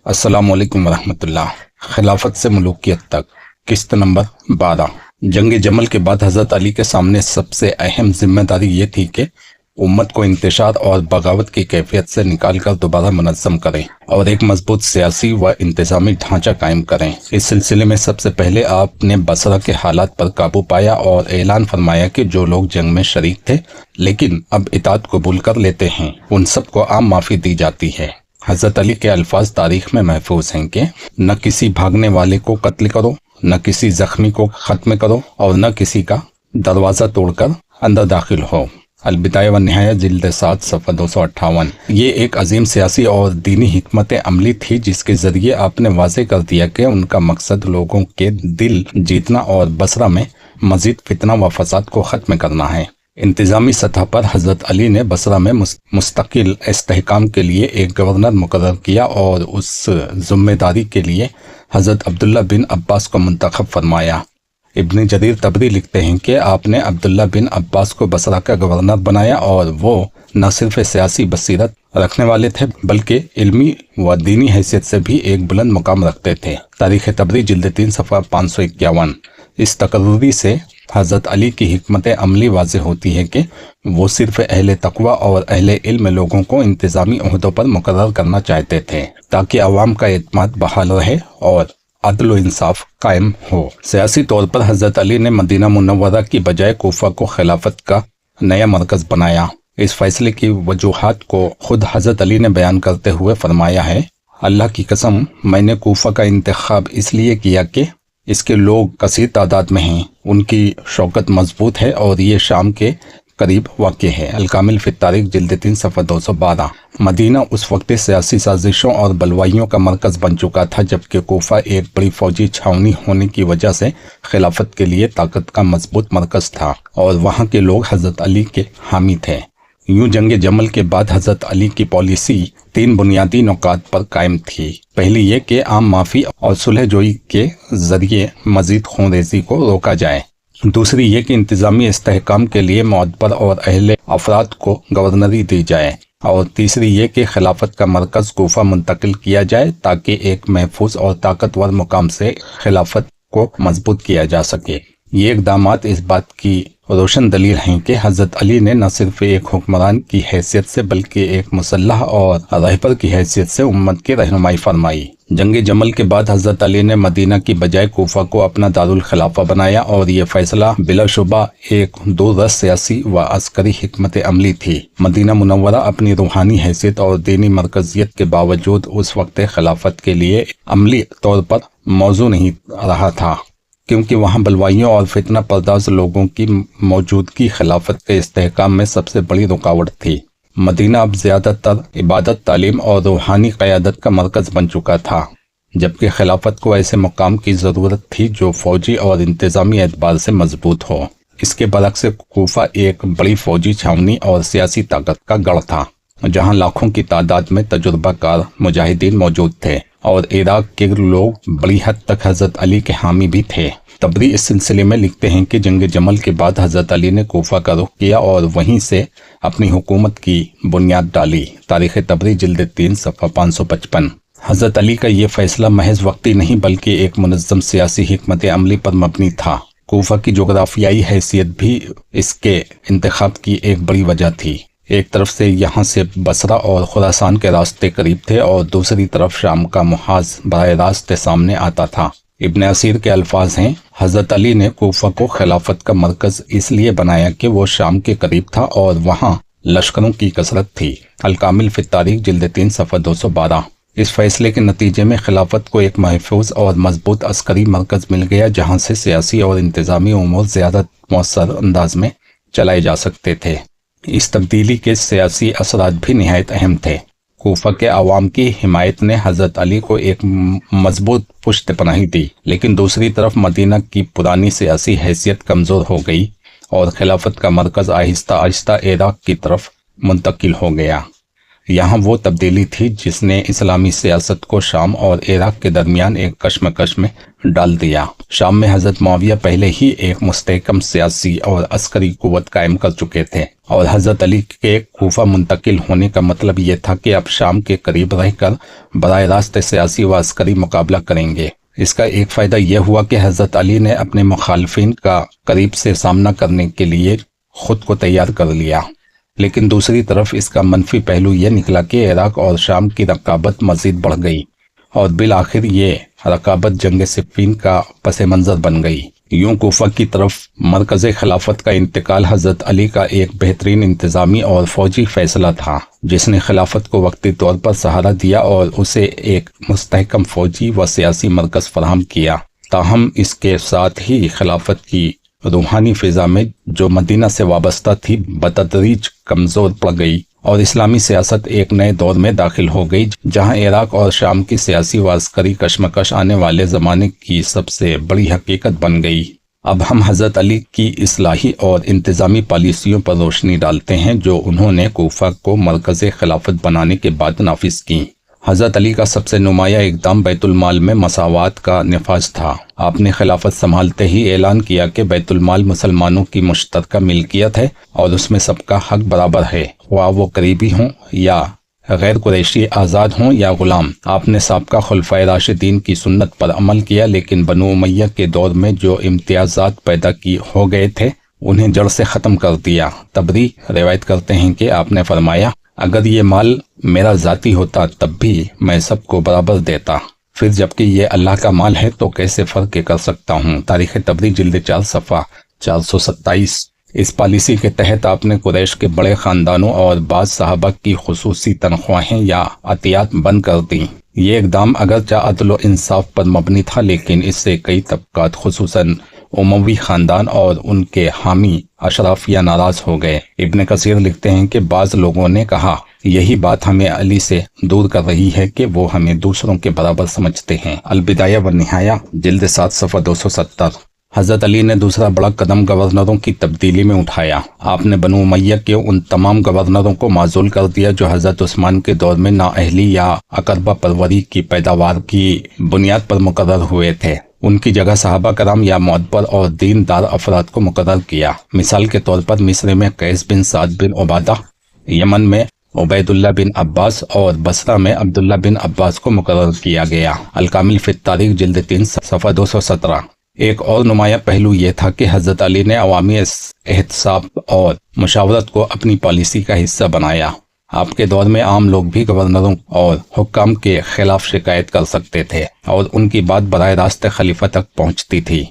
अस्सलाम वालेकुम वरहमतुल्लाह। खिलाफत से मलूकियत तक किस्त नंबर 12। जंग जमल के बाद हज़रत अली के सामने सबसे अहम जिम्मेदारी ये थी कि उम्मत को इंतशार और बगावत की कैफियत से निकालकर दोबारा मुनज़्ज़म करें और एक मजबूत सियासी व इंतज़ामी ढांचा कायम करें। इस सिलसिले में सबसे पहले आपने बसरा के हालात पर काबू पाया और ऐलान फरमाया कि जो लोग जंग में शरीक थे लेकिन अब इताअत कबूल कर लेते हैं उन सबको आम माफ़ी दी जाती है। हज़रत अली के अल्फाज तारीख में महफूज हैं कि न किसी भागने वाले को कत्ल करो, न किसी जख्मी को ख़त्म करो और न किसी का दरवाज़ा तोड़कर अंदर दाखिल हो। अलबिदाया व निहाया जिल्द 7 सफ़ा 258। ये एक अजीम सियासी और दीनी हिकमत अमली थी जिसके ज़रिए आपने वाज़े कर दिया कि उनका मकसद लोगों के दिल जीतना और बसरा में मज़ीद फितना व फसाद को ख़त्म करना है। इंतज़ामी सतह पर हज़रत अली ने बसरा में मुस्तकिल इस्तेहकाम के लिए एक गवर्नर मुकर्रर किया और उस ज़िम्मेदारी के लिए हज़रत अब्दुल्ला बिन अब्बास को मुंतखब फरमाया। इब्न जरीर तबरी लिखते हैं कि आपने अब्दुल्ला बिन अब्बास को बसरा का गवर्नर बनाया और वो न सिर्फ सियासी बसीरत रखने वाले थे बल्कि इल्मी व दीनी हैसियत से भी एक बुलंद मुकाम रखते थे। तारीख़ तबरी जिल्द 3 सफ़ा 551। इस तकर्री से हज़रत अली की हिकमत अमली वाज़ेह होती है कि वो सिर्फ अहले तक़वा और अहले इल्म लोगों को इंतज़ामी ओहदों पर मुकर्रर करना चाहते थे ताकि अवाम का एतमाद बहाल रहे और अदल व इंसाफ कायम हो। सियासी तौर पर हज़रत अली ने मदीना मुनव्वरा की बजाय कोफा को खिलाफत का नया मरकज़ बनाया। इस फैसले की वजूहात को खुद हज़रत अली ने बयान करते हुए फरमाया है, अल्लाह की कसम मैंने कोफा का इंतखाब इसलिए किया कि इसके लोग कसीर तादाद में हैं, उनकी शौकत मजबूत है और ये शाम के करीब वाक़ है। अल-कामिल फ़ी तारीख़ जिल्द 3 सफ़ा 212। मदीना उस वक्त सियासी साजिशों और बलवाइयों का मरकज़ बन चुका था जबकि कोफा एक बड़ी फ़ौजी छावनी होने की वजह से खिलाफत के लिए ताकत का मजबूत मरकज़ था और वहाँ के लोग हज़रत अली के हामी थे। यूं जंग जमल के बाद हज़रत अली की पॉलिसी 3 बुनियादी नुकात पर कायम थी। पहली ये कि आम माफ़ी और सुलह जोई के ज़रिए मज़ीद खूनरेज़ी को रोका जाए। दूसरी ये कि इंतज़ामी इस्तेहकाम के लिए मुअद्दबर और अहले अफराद को गवर्नरी दी जाए और तीसरी ये कि खिलाफत का मरकज़ कोफा मुंतकिल किया जाए ताकि एक महफूज और ताकतवर मुकाम से खिलाफत को मजबूत किया जा सके। ये इक़दामात इस बात की रोशन दलील हैं कि हज़रत अली ने न सिर्फ एक हुक्मरान की हैसियत से बल्कि एक मुसल्लह और रहबर की हैसियत से उम्मत की रहनुमाई फरमाई। जंग जमल के बाद हज़रत अली ने मदीना की बजाय कोफा को अपना दारुल खिलाफा बनाया और ये फैसला बिलाशुबा एक दूरदर्श सियासी व अस्करी हिकमत अमली थी। मदीना मुनव्वरा अपनी रूहानी हैसियत और दीनी मरकजियत के बावजूद उस वक्त खिलाफत के लिए अमली तौर पर मौजू नहीं रहा था क्योंकि वहाँ बलवाइयों और फितना पर्दाज लोगों की मौजूदगी खिलाफत के इस्तेहकाम में सबसे बड़ी रुकावट थी। मदीना अब ज़्यादातर इबादत, तालीम और रूहानी क़यादत का मरकज़ बन चुका था जबकि खिलाफत को ऐसे मुकाम की ज़रूरत थी जो फ़ौजी और इंतज़ामी एतबार से मजबूत हो। इसके बरक्स कोफा एक बड़ी फ़ौजी छावनी और सियासी ताकत का गढ़ था जहाँ लाखों की तादाद में तजुर्बाकार मुजाहिदीन मौजूद थे और इराक के लोग बड़ी हद तक हज़रत अली के हामी भी थे। तबरी इस सिलसिले में लिखते हैं कि जंग जमल के बाद हज़रत अली ने कोफा का रुख किया और वहीं से अपनी हुकूमत की बुनियाद डाली। तारीख़ तबरी जिल्द 3 सफ़ा 555। हज़रत अली का ये फैसला महज वक्ती नहीं बल्कि एक मुनज़्ज़म सियासी हिकमत अमली पर मबनी था। कोफा की जोग्राफियाई हैसियत भी इसके इंतखाब की एक बड़ी वजह थी। एक तरफ से यहाँ से बसरा और खुरासान के रास्ते करीब थे और दूसरी तरफ शाम का मुहाज बराह रास्त सामने आता था। इब्न असीर के अल्फाज हैं, हज़रत अली ने कोफा को खिलाफत का मरकज़ इसलिए बनाया कि वो शाम के करीब था और वहाँ लश्करों की कसरत थी। अल-कामिल फ़ी तारीख़ जिल्द 3 सफ़ा 212। इस फैसले के नतीजे में खिलाफत को एक महफूज और मजबूत अस्करी मरकज़ मिल गया जहाँ से सियासी और इंतज़ामी उमूर ज़्यादा मौसर अंदाज में चलाए जा सकते थे। इस तब्दीली के सियासी असरात भी निहायत अहम थे। कोफा के अवाम की हिमायत ने हज़रत अली को एक मजबूत पुश्त पनाही दी लेकिन दूसरी तरफ मदीना की पुरानी सियासी हैसियत कमज़ोर हो गई और खिलाफत का मरकज़ आहिस्ता आहिस्ता इराक की तरफ मुंतकिल हो गया। यहाँ वो तब्दीली थी जिसने इस्लामी सियासत को शाम और इराक के दरमियान एक कश्मकश में डाल दिया। शाम में हजरत मुआविया पहले ही एक मुस्तहकम सियासी और अस्करी कुव्वत कायम कर चुके थे और हजरत अली के कूफा मुंतकिल होने का मतलब ये था कि अब शाम के करीब रहकर बराह रास्त सियासी व अस्करी मुकाबला करेंगे। इसका एक फ़ायदा यह हुआ कि हजरत अली ने अपने मुखालफिन का करीब से सामना करने के लिए खुद को तैयार कर लिया। लेकिन दूसरी तरफ इसका मनफी पहलू यह निकला कि इराक और शाम की रकाबत मज़ीद बढ़ गई और बिल आखिर ये रकाबत जंग सिफ़ीन का पस मंज़र बन गई। यूं कूफा की तरफ मरकज़ खिलाफत का इंतकाल हजरत अली का एक बेहतरीन इंतज़ामी और फौजी फैसला था जिसने खिलाफत को वक्ती तौर पर सहारा दिया और उसे एक मुस्तहकम फौजी व सियासी मरकज़ फराहम किया। ताहम इसके साथ ही खिलाफत की रूहानी फिजा में जो मदीना से वाबस्ता थी बतदरीज कमज़ोर पड़ गई और इस्लामी सियासत एक नए दौर में दाखिल हो गई जहां इराक और शाम की सियासी व अस्करी कशमकश आने वाले ज़माने की सबसे बड़ी हकीकत बन गई। अब हम हज़रत अली की इस्लाही और इंतज़ामी पॉलिसियों पर रोशनी डालते हैं जो उन्होंने कूफा को मरकज़ खिलाफत बनाने के बाद नाफिज की। हज़रत अली का सबसे नुमाया इक़दाम बैतुल माल में मसावात का निफाज था। आपने खिलाफत संभालते ही ऐलान किया कि बैतुल माल मुसलमानों की मुश्तरका मिल्कियत है और उसमें सबका हक बराबर है, ख्वाह वो करीबी हों या गैर कुरैशी, आज़ाद हों या गुलाम। आपने साबका खुलफाए राशिदीन की सुन्नत पर अमल किया, लेकिन बनु उमय्या के दौर में जो इम्तियाज़ात पैदा हो गए थे उन्हें जड़ से ख़त्म कर दिया। तबरी रिवायत करते हैं कि आपने फरमाया, अगर ये माल मेरा ज़ाती होता तब भी मैं सबको बराबर देता, फिर जबकि ये अल्लाह का माल है तो कैसे फ़र्क कर सकता हूँ। तारीख़ तबरी जिल्द 4 सफ़ा 427। इस पॉलिसी के तहत आपने कुरैश के बड़े ख़ानदानों और बाज़ सहाबा की खुसूसी तनख्वाहें या अतियात बंद कर दी। ये इक़दाम अगरचे अदल व इंसाफ पर मबनी था, लेकिन इससे कई तबक़ात खुसूसन उमवी ख़ानदान और उनके हामी अशराफिया नाराज़ हो गए। इब्न कसीर लिखते हैं कि बाज़ लोगों ने कहा, यही बात हमें अली से दूर कर रही है कि वो हमें दूसरों के बराबर समझते हैं। अलबिदाया व निहाया जिल्द 7 सफ़ा 270। हज़रत अली ने दूसरा बड़ा कदम गवर्नरों की तब्दीली में उठाया। आपने बनु उमय्या के उन तमाम गवर्नरों को माज़ूल कर दिया जो हज़रत उस्मान के दौर में नाअहली या अकरबा परवरी की पैदावार की बुनियाद पर मुकर्रर हुए थे। उनकी जगह सहाबा कराम या मुअद्बर और दीनदार अफराद को मुकर्रर किया। मिसाल के तौर पर मिस्र में कैस बिन साद बिन उबादा, यमन में उबैदुल्लाह बिन अब्बास और बसरा में अब्दुल्ला बिन अब्बास को मुकर्रर किया गया। अल-कामिल फ़ी तारीख़ जिल्द 3 सफ़ा 217। एक और नुमाया पहलू ये था कि हज़रत अली ने अवामी एहतसाब और मुशावरत को अपनी पॉलिसी का हिस्सा बनाया। आपके दौर में आम लोग भी गवर्नरों और हुक्काम के खिलाफ शिकायत कर सकते थे और उनकी बात बराह रास्त खलीफा तक पहुंचती थी।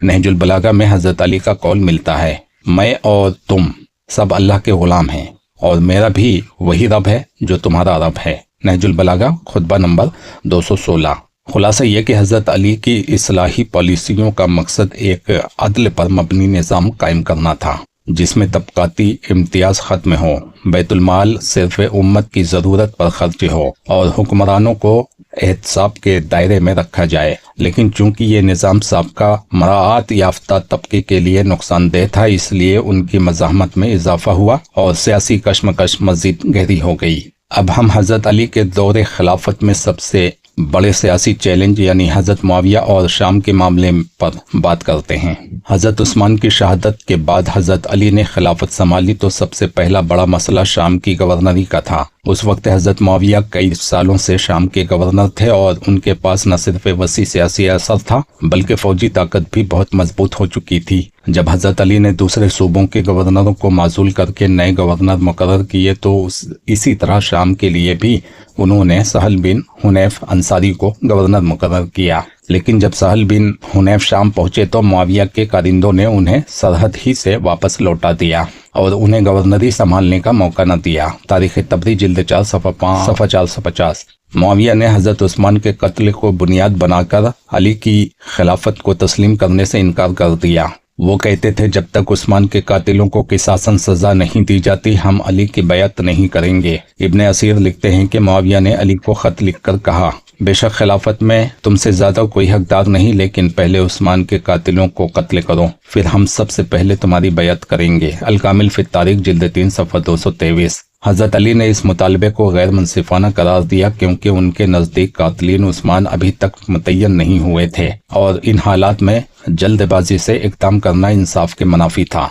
नहजुल बलागा में हज़रत अली का कौल मिलता है, मैं और तुम सब अल्लाह के गुलाम हैं और मेरा भी वही रब है जो तुम्हारा रब है। नहजुल बलागा खुतबा नंबर 216। खुलासा यह कि हज़रत अली की इस्लाही पॉलिसियों का मकसद एक अदल पर मबनी निज़ाम कायम करना था जिसमें तबकाती इम्तियाज खत्म हो, बैतुल माल सिर्फ उम्मत की ज़रूरत पर खर्च हो और हुक्मरानों को एहतसाब के दायरे में रखा जाए। लेकिन चूंकि ये निज़ाम साबका मराआत याफ्ता तबके के लिए नुकसानदेह था, इसलिए उनकी मज़ाहमत में इजाफा हुआ और सियासी कशमकश मज़ीद गहरी हो गई। अब हम हज़रत अली के दौरे खिलाफत में सबसे बड़े सियासी चैलेंज यानी हज़रत मुआविया और शाम के मामले पर बात करते हैं। हज़रत उस्मान की शहादत के बाद हज़रत अली ने खिलाफत संभाली तो सबसे पहला बड़ा मसला शाम की गवर्नरी का था। उस वक्त हज़रत मुआविया कई सालों से शाम के गवर्नर थे और उनके पास न सिर्फ वसी सियासी असर था बल्कि फौजी ताकत भी बहुत मजबूत हो चुकी थी। जब हज़रत अली ने दूसरे सूबों के गवर्नरों को माज़ूल करके नए गवर्नर मुकर्रर किए तो इसी तरह शाम के लिए भी उन्होंने सहल बिन हुनैफ अंसारी को गवर्नर मुकर्रर किया। लेकिन जब सहल बिन हुनैफ शाम पहुंचे तो मुआविया के कारिंदों ने उन्हें सरहद ही से वापस लौटा दिया और उन्हें गवर्नरी संभालने का मौका न दिया। तारीख़ तबरी जिल्द 4 सफ़ा 5 सफ़ा 450। मुआविया ने हज़रत उस्मान के कत्ल को बुनियाद बनाकर अली की खिलाफत को तस्लीम करने से इनकार कर दिया। वो कहते थे, जब तक उस्मान के कातिलों को किसासन सजा नहीं दी जाती हम अली की बैअत नहीं करेंगे। इब्न असीर लिखते हैं कि मुआविया ने अली को खत लिखकर कहा, बेशक खिलाफत में तुमसे ज्यादा कोई हकदार नहीं, लेकिन पहले उस्मान के कातिलों को कत्ल करो, फिर हम सबसे पहले तुम्हारी बैअत करेंगे। अल-कामिल फ़ी तारीख़ जिल्द 3 सफ़ा 223। हज़रत अली ने इस मुतालबे को गैर मुनसिफाना करार दिया क्योंकि उनके नज़दीक कातिलीन उस्मान अभी तक मुतय्यन नहीं हुए थे और इन हालात में जल्दबाजी से इक़दाम करना इंसाफ के मुनाफी था।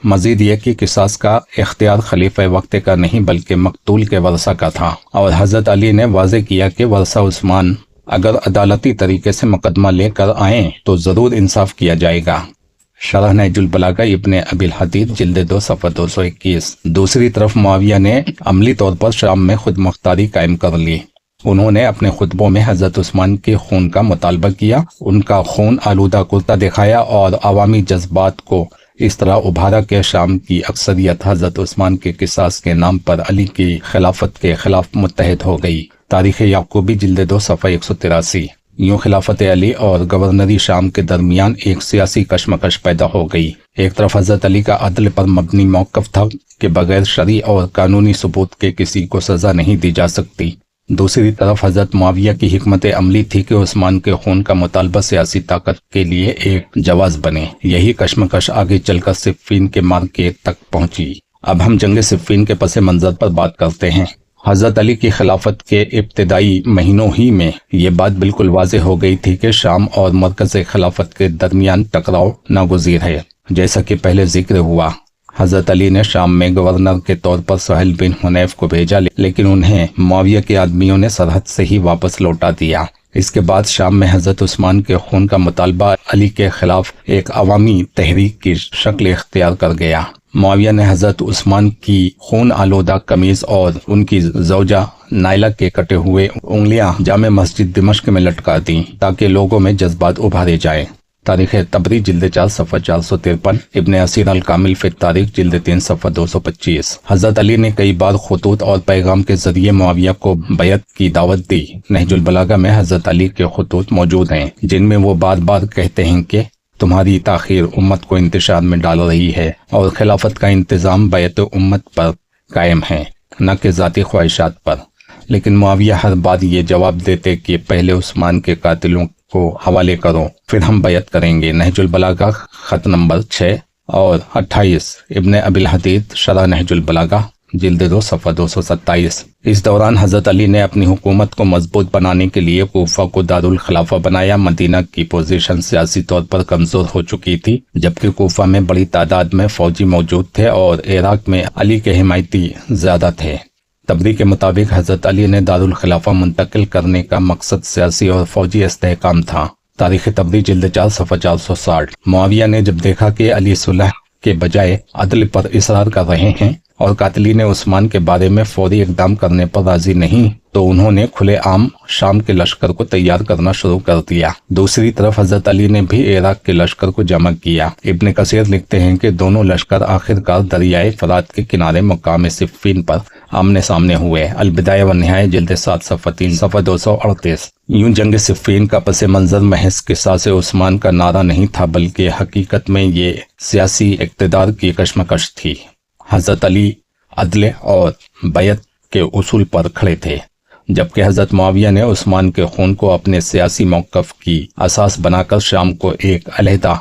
मजीद ये कि किसास का इख्तियार खलीफा वक्त का नहीं बल्कि मकतूल के वरसा का था और हज़रत अली ने वाज़े किया कि वरसा उस्मान अगर अदालती तरीके से मुकदमा लेकर आएँ तो ज़रूर इंसाफ किया जाएगा। शरह नहजुल बलागा इब्ने अबिल हदीद जिल्द 2 सफ़ा 221। दूसरी तरफ मुआविया ने अमली तौर पर शाम में खुद मुख्तारी कायम कर ली। उन्होंने अपने खुतबों में हज़रत उस्मान के खून का मुतालबा किया, उनका खून आलूदा कुर्ता दिखाया और अवामी जज्बात को इस तरह उभारा कि शाम की अक्सरियत हज़रत उस्मान के किसास के नाम पर अली की खिलाफत के खिलाफ मुत्तहद हो गई। तारीख़ याकूबी जिल्द 2 सफ़ा 183। यूं खिलाफत अली और गवर्नरी शाम के दरमियान एक सियासी कशमकश पैदा हो गई। एक तरफ हज़रत अली का अदल पर मबनी मौक़िफ़ था कि बगैर शरई और कानूनी सबूत के किसी को सज़ा नहीं दी जा सकती। दूसरी तरफ हज़रत मुआविया की हिकमत अमली थी कि उस्मान के खून का मुतालबा सियासी ताकत के लिए एक जवाज़ बने। यही कशमकश आगे चलकर सिफ़ीन के मार्के तक पहुंची। अब हम जंग सिफ़ीन के पस मंज़र पर बात करते हैं। हज़रत अली की खिलाफत के इब्तदाई महीनों ही में ये बात बिल्कुल वाज़े हो गई थी कि शाम और मरकज़ खिलाफत के दरमियान टकराव नागुज़ीर है। जैसा कि पहले जिक्र हुआ, हज़रत अली ने शाम में गवर्नर के तौर पर सुहैल बिन हुनैफ को भेजा, लेकिन उन्हें मुआविया के आदमियों ने सरहद से ही वापस लौटा दिया। इसके बाद शाम में हज़रत उस्मान के खून का मुतालबा अली के खिलाफ एक अवामी तहरीक की शक्ल इख्तियार कर गया। मुआविया ने हज़रत उस्मान की खून आलूदा कमीज और उनकी ज़ौजा नाइला के कटे हुए उंगलियां जामे मस्जिद दिमश्क में लटका दी ताकि लोगों में जज्बात उभारे जाएं। तारीख़ तबरी जिल्द 4 सफ़ा 453, इब्ने असीर अल कामिल फिर तारीख जिल्द 3 सफ़ा 225। हज़रत अली ने कई बार खुतूत और पैगाम के जरिए मुआविया को बैत की दावत दी। नहजुल बलागा में हज़रत अली के खुतूत मौजूद हैं जिनमें वो बार बार कहते हैं कि तुम्हारी ताख़ीर उम्मत को इंतशार में डाल रही है और खिलाफत का इंतज़ाम बैत उम्मत पर कायम है, न कि ज़ाती ख्वाहिशात पर। लेकिन मुआविया हर बार ये जवाब देते कि पहले उस्मान के कातिलों को हवाले करो, फिर हम बैत करेंगे। नहजुल बलागा खत नंबर 6 और 28, इब्ने अबिल हदीद शरह नहजुल बलागा जिल्द 2 सफ़ा 227। इस दौरान हज़रत अली ने अपनी हुकूमत को मजबूत बनाने के लिए कूफा को दारुल खिलाफा बनाया। मदीना की पोजीशन सियासी तौर पर कमज़ोर हो चुकी थी, जबकि कूफा में बड़ी तादाद में फौजी मौजूद थे और इराक में अली के हिमायती ज़्यादा थे। तबरी के मुताबिक हज़रत अली ने दारुल खिलाफा मुंतकिल करने का मकसद सियासी और फौजी इस्तेहकाम था। तारीख़ तबरी जिल्द 4 सफ़ा 460। मुआविया ने जब देखा कि अली सुलह के बजाय अदल पर इसरार कर रहे हैं और कातिलीन उस्मान के बारे में फौरी इक़दाम करने पर राजी नहीं, तो उन्होंने खुले आम शाम के लश्कर को तैयार करना शुरू कर दिया। दूसरी तरफ हज़रत अली ने भी इराक के लश्कर को जमा किया। इब्ने कसीर लिखते हैं कि दोनों लश्कर आखिरकार दरियाए फरात के किनारे मुकाम सिफ़ीन पर आमने सामने हुए। अलबिदाया व निहाया जिल्द 7 सफ़ा 3 सफ़ा 238। यूं जंग सिफ़ीन का पस मंज़र महज किसास उस्मान का नारा नहीं था, बल्कि हकीकत में ये सियासी इक़्तिदार की कशमकश थी। हज़रत अली अदल और बैत के उसूल पर खड़े थे, जबकि हज़रत मुआविया ने उस्मान के खून को अपने सियासी मौक़िफ़ की असास बनाकर शाम को एक अलहदा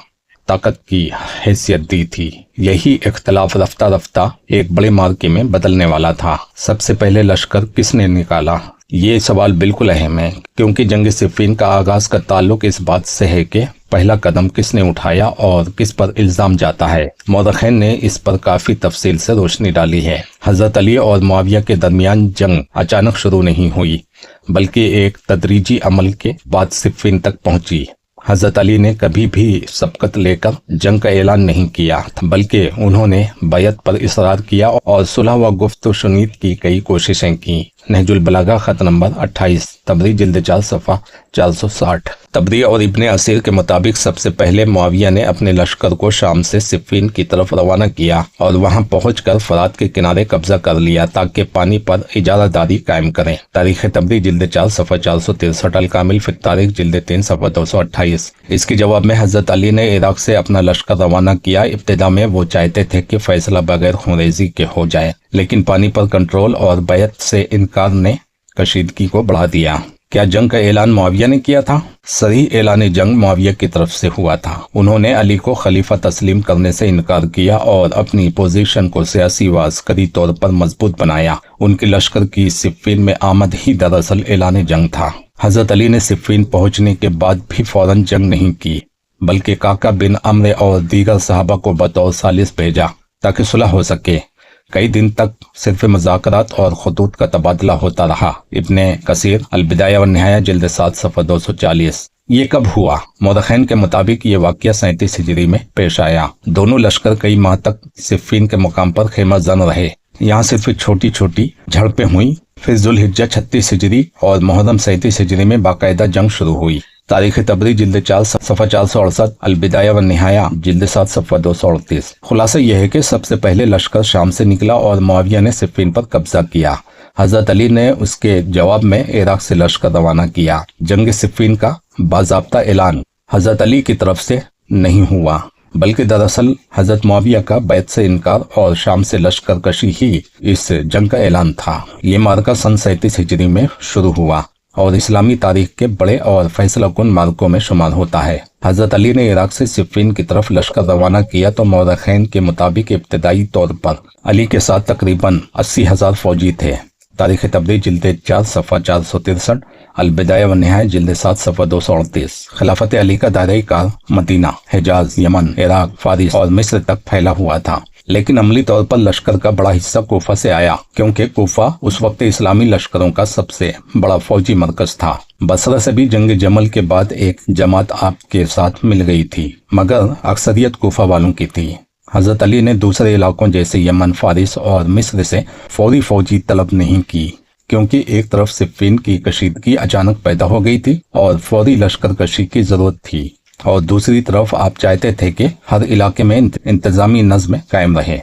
ताकत की हैसियत दी थी। यही इख्तलाफ रफ्ता रफ्ता एक बड़े मार्के में बदलने वाला था। सबसे पहले लश्कर किसने निकाला, ये सवाल बिल्कुल अहम है, क्योंकि जंग सिफ़ीन का आगाज़ का ताल्लुक इस बात से है कि पहला कदम किसने उठाया और किस पर इल्ज़ाम जाता है। मौरख़ीन ने इस पर काफ़ी तफसील से रोशनी डाली है। हज़रत अली और मुआविया के दरमियान जंग अचानक शुरू नहीं हुई, बल्कि एक तदरीजी अमल के बाद सिफ़ीन तक पहुंची। हज़रत अली ने कभी भी सबकत लेकर जंग का ऐलान नहीं किया, बल्कि उन्होंने बैत पर इसरार किया और सुलह व गुफ्त शुनीद की कई कोशिशें की। नहजुल बलागा खत नंबर 28, तबरी जिल्द 4 सफ़ा 460। तबरी और इब्ने असीर के मुताबिक सबसे पहले मुआविया ने अपने लश्कर को शाम से सिफ़ीन की तरफ रवाना किया और वहां पहुंचकर फरात के किनारे कब्जा कर लिया ताकि पानी पर इजारादारी कायम करें। तारीख़ तबरी जिल्द 4 सफ़ा 463, अल कामिल फिर तारीख जिल्द 3 सफ़ा 228। इसके जवाब में हज़रत अली ने इराक से अपना लश्कर रवाना किया। इब्तिदा में वो चाहते थे कि फैसला बगैर खूनरेज़ी के हो जाए, लेकिन पानी पर कंट्रोल और बैत से इनकार ने कशीदगी को बढ़ा दिया। क्या जंग का ऐलान मुआविया ने किया था? सही ऐलान जंग मुआविया की तरफ से हुआ था। उन्होंने अली को खलीफा तस्लीम करने से इनकार किया और अपनी पोजीशन को सियासी व अस्करी तौर पर मजबूत बनाया। उनके लश्कर की सिफ़ीन में आमद ही दरअसल ऐलान जंग था। हजरत अली ने सिफ़ीन पहुंचने के बाद भी फौरन जंग नहीं की, बल्कि काका बिन अम्र और दीगर सहाबा को बतौर सालिस भेजा ताकि सुलह हो सके। कई दिन तक सिर्फ मुज़ाकरात और खतूत का तबादला होता रहा। इब्ने कसीर अल-बिदाया व निहाया जिल्द 7 सफ़ा 240। ये कब हुआ? मौरख़ैन के मुताबिक ये वाक़या 37 हिजरी में पेश आया। दोनों लश्कर कई माह तक सिफ़ीन के मुकाम पर खेमा जन रहे। यहाँ सिर्फ छोटी छोटी झड़पें हुई। फिर ज़ुल्हिज्जा 36 हिजरी और मुहर्रम 37 हिजरी में बाकायदा जंग शुरू हुई। तारीख तबरी जिल्द 4 सफ़ा 468, अल-बिदाया व निहाया जिल्द 7 सफ़ा 238। खुलासा यह है कि सबसे पहले लश्कर शाम से निकला और मुआविया ने सिफ़ीन पर कब्जा किया। हजरत अली ने उसके जवाब में इराक से लश्कर रवाना किया। जंग सिफ़ीन का बाज़ाब्ता ऐलान हजरत अली की तरफ से नहीं हुआ, बल्कि दरअसल हजरत मुआविया का बैत से इनकार और शाम से लश्कर कशी ही इस जंग का ऐलान था। ये मार्का सन 37 हिजरी में शुरू हुआ और इस्लामी तारीख के बड़े और फैसला कुन मार्कों में शुमार होता है। हजरत अली ने इराक से सिफ़ीन की तरफ लश्कर रवाना किया तो मौरख़ैन के मुताबिक इब्तदाई तौर पर अली के साथ तकरीबन 80,000 फौजी थे। तारीख तबरी जिल्द 4 सफ़ा 463, अल-बिदाया व निहाया जिल्द 7 सफ़ा 238। खिलाफत अली का दायरा car Medina, हिजाज, Yemen, Iraq, Faris और मिस्र तक फैला हुआ था, लेकिन अमली तौर पर लश्कर का बड़ा हिस्सा कोफा से आया, क्योंकि कोफा उस वक्त इस्लामी लश्करों का सबसे बड़ा फौजी मरकज था। बसरा से भी जंग जमल के बाद एक जमात आपके साथ मिल गई थी, मगर अक्सरियत कोफा वालों की थी। हजरत अली ने दूसरे इलाकों जैसे यमन, फारिस और मिस्र से फौरी फौजी तलब नहीं की, क्योंकि एक तरफ सिफ़ीन की कशीदगी अचानक पैदा हो गई थी और फौरी लश्कर कशी की जरूरत थी, और दूसरी तरफ आप चाहते थे कि हर इलाके में इंतजामी नज़्म कायम रहे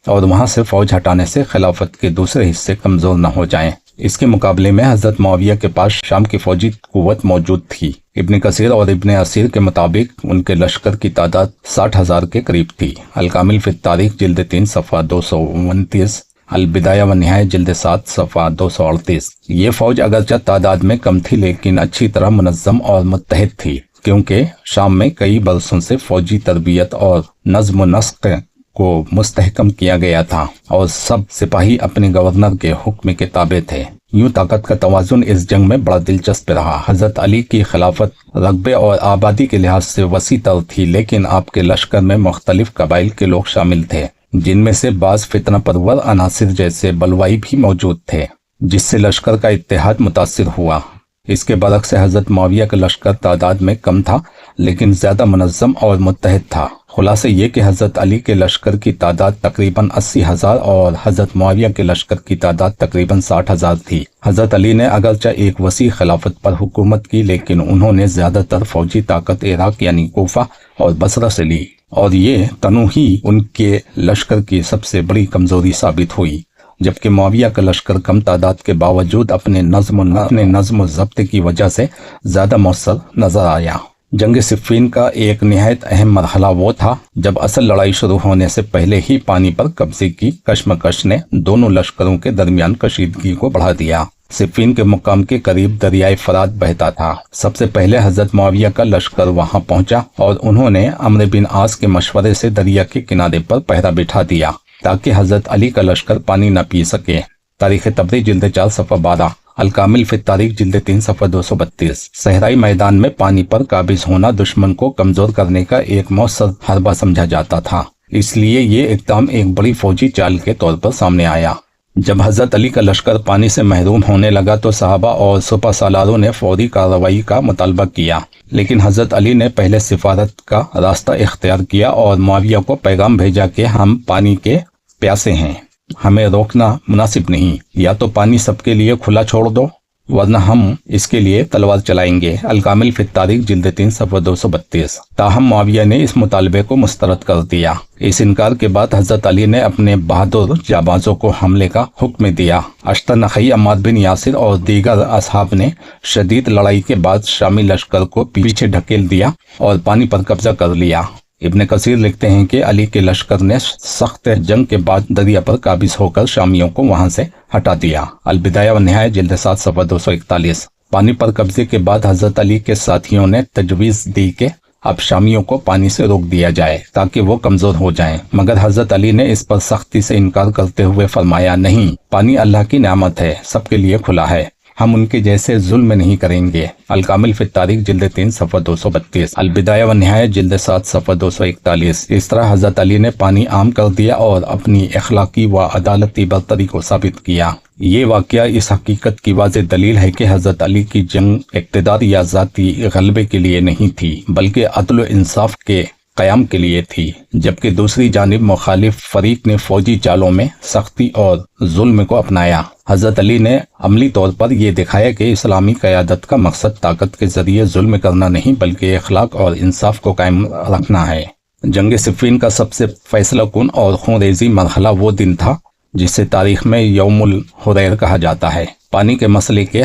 और वहां से फौज हटाने से खिलाफत के दूसरे हिस्से कमजोर न हो जाएं। इसके मुकाबले में हजरत मुआविया के पास शाम की फौजी कुव्वत मौजूद थी। इब्ने कसीर और इब्ने असीर के मुताबिक उनके लश्कर की तादाद 60,000 के करीब थी। अल-कामिल फित तारीख जिल्द 3 सफ़ा 229, अल-बिदाया व निहाया जिल्द 7 सफ़ा 238। ये फौज अगरचे तादाद में कम थी, लेकिन अच्छी तरह मुनज़्ज़म और मुत्तहिद थी, क्योंकि शाम में कई बरसों से फौजी तरबियत और नज़्म व नस्क़ को मुस्तहकम किया गया था और सब सिपाही अपने गवर्नर के हुक्म के ताबे थे। यूं ताकत का तवाज़ुन इस जंग में बड़ा दिलचस्प रहा। हजरत अली की खिलाफत रकबे और आबादी के लिहाज से वसी तर थी, लेकिन आपके लश्कर में मुख्तलिफ कबाइल के लोग शामिल थे, जिनमें से बाज़ फितना परवर अनासिर जैसे बलवाई भी मौजूद थे, जिससे लश्कर का इत्तेहाद मुतासिर हुआ। इसके बरक्स हजरत मुआविया का लश्कर तादाद में कम था, लेकिन ज्यादा मुनज़्ज़म और मुत्तहिद था। खुलासा ये कि हजरत अली के लश्कर की तादाद तकरीबन 80,000 और हजरत मुआविया के लश्कर की तादाद तकरीबन 60,000 थी। हजरत अली ने अगरचे एक वसी खिलाफत पर हुकूमत की, लेकिन उन्होंने ज्यादातर फौजी ताकत इराक यानी कोफा और बसरा से ली, और ये तनु ही उनके लश्कर की सबसे बड़ी कमजोरी साबित हुई। जबकि मुआविया का लश्कर कम तादाद के बावजूद अपने नज़्म ज़ब्त की वजह से ज्यादा मौसर नजर आया। जंग सिफ़ीन का एक निहायत अहम मरहला वो था जब असल लड़ाई शुरू होने से पहले ही पानी पर कब्जे की कश्मकश ने दोनों लश्करों के दरमियान कशीदगी को बढ़ा दिया। सिफ़ीन के मुकाम के करीब दरियाए फरात बहता था। सबसे पहले हजरत मुआविया का लश्कर वहां पहुंचा और उन्होंने अम्र बिन आस के मशवरे से दरिया के किनारे पर पहरा बिठा दिया ताकि हजरत अली का लश्कर पानी न पी सके। तारीख तबरी जिल्द 4 सफ़ा 12, अल-कामिल फित तारीख जिल्द 3 सफ़ा 232। सहराई मैदान में पानी पर काबिज होना दुश्मन को कमजोर करने का एक मौसर हरबा समझा जाता था, इसलिए ये इक़दाम एक बड़ी फौजी चाल के तौर पर सामने आया। जब हजरत अली का लश्कर पानी से महरूम होने लगा तो सहाबा और सुपा सालारों ने फौरी कार्रवाई का मुतालबा किया, लेकिन हजरत अली ने पहले सिफारत का रास्ता इख्तियार किया और मुआविया को पैगाम भेजा कि हम पानी के प्यासे हैं, हमें रोकना मुनासिब नहीं, या तो पानी सबके लिए खुला छोड़ दो वरना हम इसके लिए तलवार चलाएंगे। अल-कामिल फित तारीख जिल्द 3 सफ़ा 232। ताहम मुआविया ने इस मुतालबे को मुस्तरद कर दिया। इस इनकार के बाद हजरत अली ने अपने बहादुर जाबाजों को हमले का हुक्म दिया। अश्तर नखई, अम्मार बिन यासिर और दीगर असहाब ने शदीद लड़ाई के बाद शामी लश्कर को पीछे ढकेल दिया और पानी पर कब्जा कर लिया। इब्ने कसीर लिखते हैं कि अली के लश्कर ने सख्त जंग के बाद दरिया पर काबिज होकर शामियों को वहां से हटा दिया। अल-बिदाया व निहाया जिल्द 7 सफ़ा 241। پانی پر قبضے کے بعد حضرت علی کے ساتھیوں نے تجویز دی کہ اب شامیوں کو پانی سے روک دیا جائے تاکہ وہ کمزور ہو جائیں، مگر حضرت علی نے اس پر سختی سے انکار کرتے ہوئے فرمایا، نہیں، پانی اللہ کی نعمت ہے، سب کے لیے کھلا ہے، ہم ان کے جیسے ظلم نہیں کریں گے۔ الکامل فی التاریخ جلد 3 صفحہ 232، البدایہ و نہایہ جلد 7 صفحہ 241۔ اس طرح حضرت علی نے پانی عام کر دیا اور اپنی اخلاقی و عدالتی برتری کو ثابت کیا۔ یہ واقعہ اس حقیقت کی واضح دلیل ہے کہ حضرت علی کی جنگ اقتدار یا ذاتی غلبے کے لیے نہیں تھی، بلکہ عدل و انصاف کے قیام کے لیے تھی، جبکہ دوسری جانب مخالف فریق نے فوجی چالوں میں سختی اور ظلم کو اپنایا۔ حضرت علی نے عملی طور پر یہ دکھایا کہ اسلامی قیادت کا مقصد طاقت کے ذریعے ظلم کرنا نہیں بلکہ اخلاق اور انصاف کو قائم رکھنا ہے۔ جنگ صفین کا سب سے فیصلہ کن اور خونریزی مرحلہ وہ دن تھا جسے تاریخ میں یوم الحریر کہا جاتا ہے۔ پانی کے مسئلے کے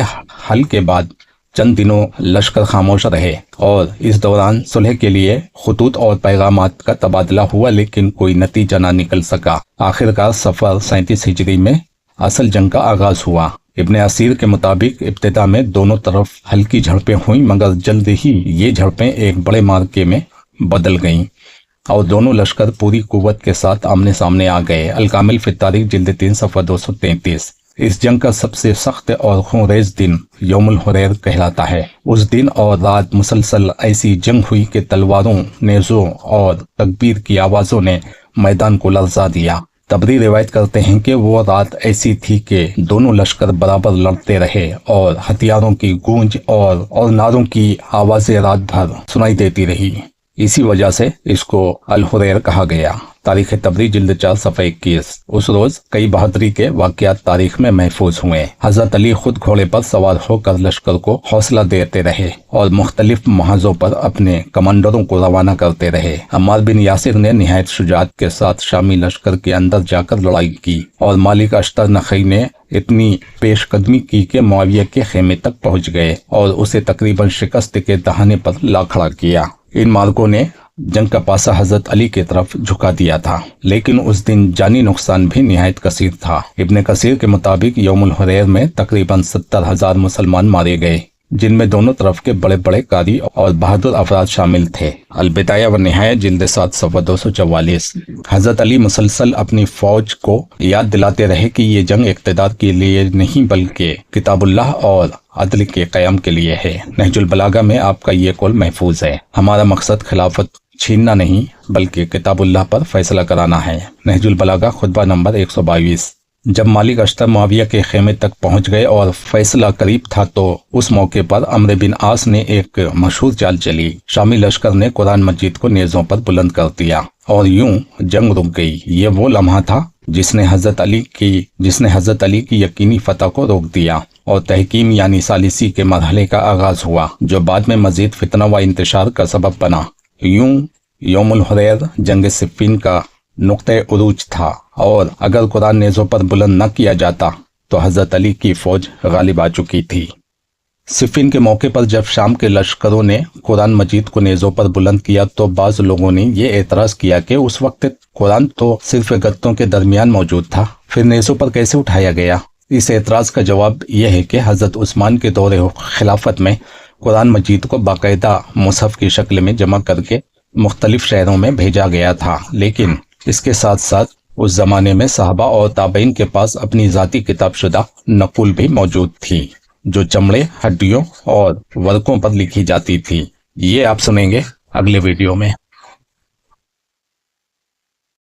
حل کے بعد چند دنوں لشکر خاموش رہے اور اس دوران صلح کے لیے خطوط اور پیغامات کا تبادلہ ہوا، لیکن کوئی نتیجہ نہ نکل سکا۔ آخرکار صفر 37 ہجری میں اصل جنگ کا آغاز ہوا۔ ابن اسیر کے مطابق ابتدا میں دونوں طرف ہلکی جھڑپیں ہوئیں، مگر جلد ہی یہ جھڑپیں ایک بڑے مارکے میں بدل گئیں اور دونوں لشکر پوری قوت کے ساتھ آمنے سامنے آ گئے۔ الکامل فی التاریخ جلد 3 صفحہ 233۔ اس جنگ کا سب سے سخت اور خونریز دن یوم الحریر کہلاتا ہے۔ اس دن اور رات مسلسل ایسی جنگ ہوئی کہ تلواروں، نیزوں اور تکبیر کی آوازوں نے میدان کو لرزا دیا۔ تبری روایت کرتے ہیں کہ وہ رات ایسی تھی کہ دونوں لشکر برابر لڑتے رہے اور ہتھیاروں کی گونج اور نعروں کی آوازیں رات بھر سنائی دیتی رہی۔ اسی وجہ سے اس کو الحریر کہا گیا۔ تاریخ تبری جلد 4 صفحہ 21۔ اس روز کئی بہادری کے واقعات تاریخ میں محفوظ ہوئے۔ حضرت علی خود گھوڑے پر سوار ہو کر لشکر کو حوصلہ دیتے رہے اور مختلف محاذوں پر اپنے کمانڈروں کو روانہ کرتے رہے۔ عمار بن یاسر نے نہایت شجاعت کے ساتھ شامی لشکر کے اندر جا کر لڑائی کی اور مالک اشتر نخعی نے اتنی پیش قدمی کی کہ معاویہ کے خیمے تک پہنچ گئے اور اسے تقریباً شکست کے دہانے پر لا کھڑا کیا۔ ان مارکوں نے جنگ کا پاسا حضرت علی کی طرف جھکا دیا تھا، لیکن اس دن جانی نقصان بھی نہایت کثیر تھا۔ ابن کثیر کے مطابق یوم الحریر میں تقریباً 70,000 مسلمان مارے گئے، جن میں دونوں طرف کے بڑے بڑے قاری اور بہادر افراد شامل تھے۔ البدایہ و نہایہ جلد 7 صفحہ 244۔ حضرت علی مسلسل اپنی فوج کو یاد دلاتے رہے کہ یہ جنگ اقتدار کے لیے نہیں بلکہ کتاب اللہ اور عدل کے قیام کے لیے ہے۔ نہج البلاغہ میں آپ کا یہ قول محفوظ ہے، ہمارا مقصد خلافت چھیننا نہیں بلکہ کتاب اللہ پر فیصلہ کرانا ہے۔ نہج البلاغہ خطبہ نمبر 122۔ جب مالک اشتر معاویہ کے خیمے تک پہنچ گئے اور فیصلہ قریب تھا تو اس موقع پر عمرو بن عاص نے ایک مشہور چال چلی۔ شامی لشکر نے قرآن مجید کو نیزوں پر بلند کر دیا اور یوں جنگ رک گئی۔ یہ وہ لمحہ تھا جس نے حضرت علی کی یقینی فتح کو روک دیا اور تحکیم یعنی ثالثی کے مرحلے کا آغاز ہوا، جو بعد میں مزید فتنہ و انتشار کا سبب بنا۔ یوں یوم الحریر جنگ صفین کا نقطہ عروج تھا، اور اگر قرآن نیزوں پر بلند نہ کیا جاتا تو حضرت علی کی فوج غالب آ چکی تھی۔ صفین کے موقع پر جب شام کے لشکروں نے قرآن مجید کو نیزوں پر بلند کیا تو بعض لوگوں نے یہ اعتراض کیا کہ اس وقت قرآن تو صرف گدوں کے درمیان موجود تھا، پھر نیزوں پر کیسے اٹھایا گیا؟ اس اعتراض کا جواب یہ ہے کہ حضرت عثمان کے دور خلافت میں قرآن مجید کو باقاعدہ مصحف کی شکل میں جمع کر کے مختلف شہروں میں بھیجا گیا تھا، لیکن اس کے ساتھ ساتھ اس زمانے میں صحابہ اور تابعین کے پاس اپنی ذاتی کتاب شدہ نقول بھی موجود تھی، جو چمڑے، ہڈیوں اور ورقوں پر لکھی جاتی تھی۔ یہ آپ سنیں گے اگلے ویڈیو میں۔